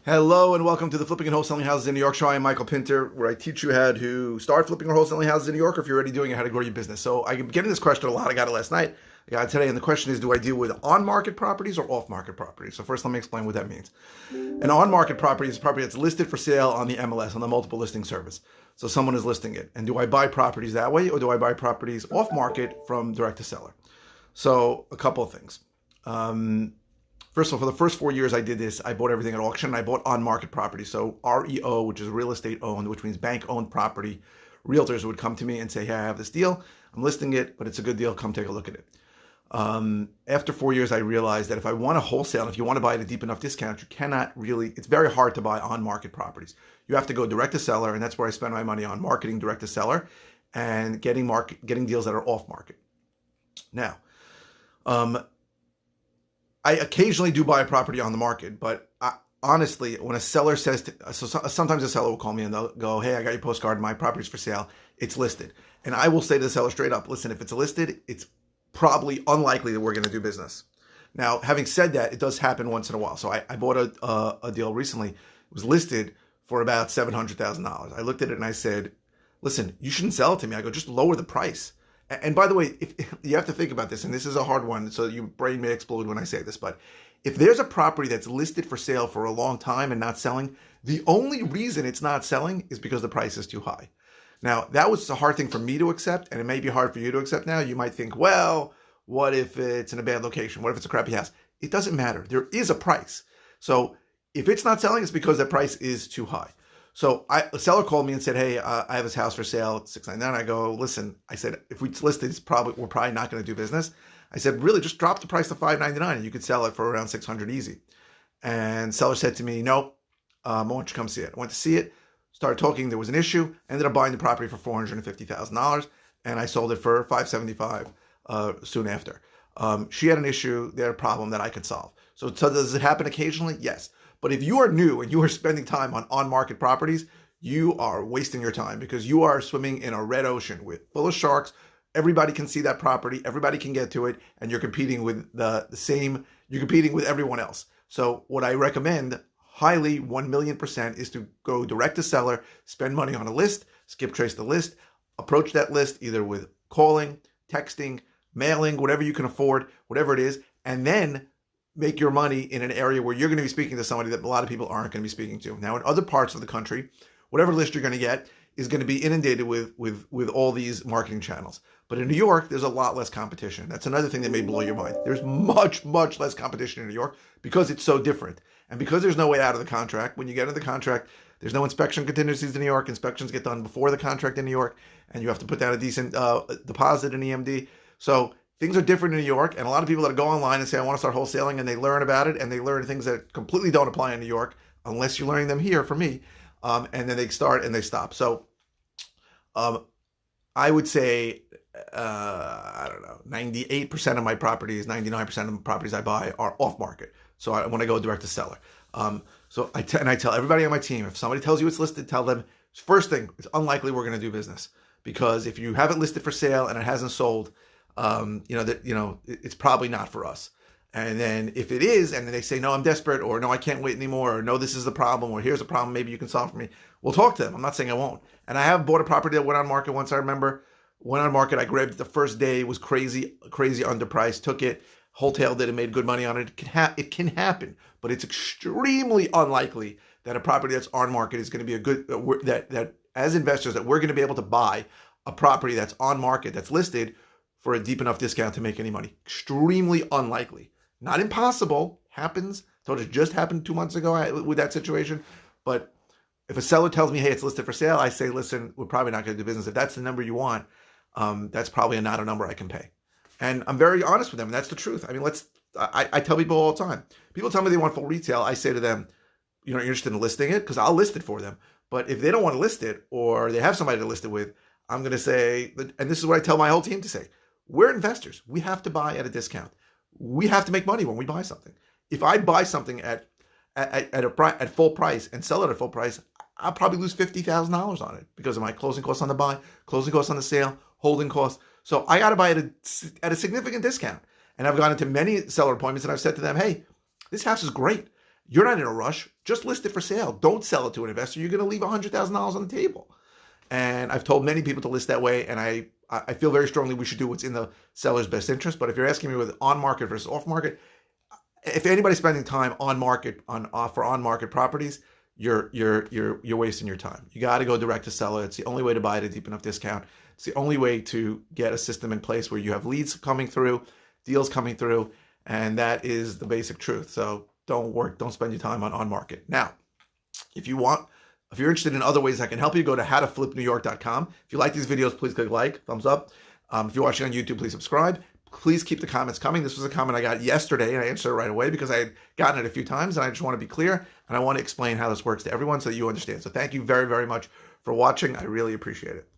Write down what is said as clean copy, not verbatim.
Hello and welcome to the Flipping and Wholesaling Houses in New York show. I'm Michael Pinter, where I teach you how to start flipping or wholesaling houses in New York, or if you're already doing it, how to grow your business. So I get getting this question a lot. I got it last night. I got it today, and the question is, do I deal with on-market properties or off-market properties? So first, let me explain what that means. An on-market property is a property that's listed for sale on the MLS, on the multiple listing service. So someone is listing it. And do I buy properties that way, or do I buy properties off-market from direct to seller? So a couple of things. First of all, for the first 4 years I did this, I bought everything at auction. I bought on-market property. So REO, which is real estate owned, which means bank-owned property. Realtors would come to me and say, hey, I have this deal. I'm listing it, but it's a good deal. Come take a look at it. After 4 years, I realized that if I want to wholesale, if you want to buy at a deep enough discount, you cannot really, it's very hard to buy on-market properties. You have to go direct to seller, and that's where I spend my money on marketing direct to seller and getting deals that are off-market. Now, I occasionally do buy a property on the market, but honestly, when a seller says, sometimes a seller will call me and they'll go, hey, I got your postcard, my property's for sale, it's listed. And I will say to the seller straight up, listen, if it's listed, it's probably unlikely that we're going to do business. Now, having said that, it does happen once in a while. So I bought a deal recently. It was listed for about $700,000. I looked at it and I said, listen, you shouldn't sell it to me. I go, just lower the price. And by the way, if you have to think about this, and this is a hard one, so your brain may explode when I say this, but if there's a property that's listed for sale for a long time and not selling, the only reason it's not selling is because the price is too high. Now, that was a hard thing for me to accept, and it may be hard for you to accept now. You might think, well, what if it's in a bad location? What if it's a crappy house? It doesn't matter. There is a price. So if it's not selling, it's because that price is too high. So a seller called me and said, hey, I have this house for sale at $699. I go, listen, I said, if we list it, we're probably not going to do business. I said, really, just drop the price to $599 and you could sell it for around $600 easy. And seller said to me, no, why don't you come see it? I went to see it, started talking. There was an issue, ended up buying the property for $450,000, and I sold it for $575 soon after. She had an issue, they had a problem that I could solve. So does it happen occasionally? Yes. But if you are new and you are spending time on-market properties, you are wasting your time because you are swimming in a red ocean full of sharks. Everybody can see that property. Everybody can get to it. And you're competing with you're competing with everyone else. So what I recommend highly 1,000,000% is to go direct to seller, spend money on a list, skip trace the list, approach that list either with calling, texting, mailing, whatever you can afford, whatever it is, and then make your money in an area where you're going to be speaking to somebody that a lot of people aren't going to be speaking to. Now, in other parts of the country, whatever list you're going to get is going to be inundated with all these marketing channels. But in New York, there's a lot less competition. That's another thing that may blow your mind. There's much, much less competition in New York because it's so different. And because there's no way out of the contract, when you get into the contract, there's no inspection contingencies in New York. Inspections get done before the contract in New York, and you have to put down a decent deposit in EMD. So things are different in New York, and a lot of people that go online and say, I want to start wholesaling, and they learn about it, and they learn things that completely don't apply in New York, unless you're learning them here, for me, and then they start and they stop. So I would say, 98% of my properties, 99% of the properties I buy are off-market. So I want to go direct to seller. So I tell everybody on my team, if somebody tells you it's listed, tell them, first thing, it's unlikely we're going to do business. Because if you have it listed for sale and it hasn't sold, it's probably not for us. And then if it is, and then they say, no, I'm desperate, or no, I can't wait anymore, or no, this is the problem, or here's a problem, maybe you can solve for me. We'll talk to them. I'm not saying I won't. And I have bought a property that went on market once. I remember went on market. I grabbed it the first day. It was crazy underpriced. Took it, wholetailed it, and made good money on it. It can happen, but it's extremely unlikely that a property that's on market is going to be a good, that as investors, that we're going to be able to buy a property that's on market, that's listed for a deep enough discount to make any money. Extremely unlikely. Not impossible. Happens. Told you it just happened 2 months ago with that situation. But if a seller tells me, hey, it's listed for sale, I say, listen, we're probably not going to do business. If that's the number you want, that's probably not a number I can pay. And I'm very honest with them. And that's the truth. I mean, I tell people all the time. People tell me they want full retail. I say to them, you're interested in listing it? Because I'll list it for them. But if they don't want to list it, or they have somebody to list it with, I'm going to say, and this is what I tell my whole team to say, we're investors. We have to buy at a discount. We have to make money when we buy something. If I buy something at full price and sell it at full price, I'll probably lose $50,000 on it because of my closing costs on the buy, closing costs on the sale, holding costs. So I got to buy it at a significant discount. And I've gone into many seller appointments and I've said to them, hey, this house is great. You're not in a rush. Just list it for sale. Don't sell it to an investor. You're going to leave $100,000 on the table. And I've told many people to list that way, and I feel very strongly we should do what's in the seller's best interest. But if you're asking me with on market versus off market, if anybody's spending time on market for on market properties, you're wasting your time. You got to go direct to seller. It's the only way to buy at a deep enough discount. It's the only way to get a system in place where you have leads coming through, deals coming through, and that is the basic truth. So don't spend your time on market. Now, if you're interested in other ways I can help you, go to howtoflipnewyork.com. If you like these videos, please click like, thumbs up. If you're watching on YouTube, please subscribe. Please keep the comments coming. This was a comment I got yesterday, and I answered it right away because I had gotten it a few times, and I just want to be clear, and I want to explain how this works to everyone so that you understand. So thank you very, very much for watching. I really appreciate it.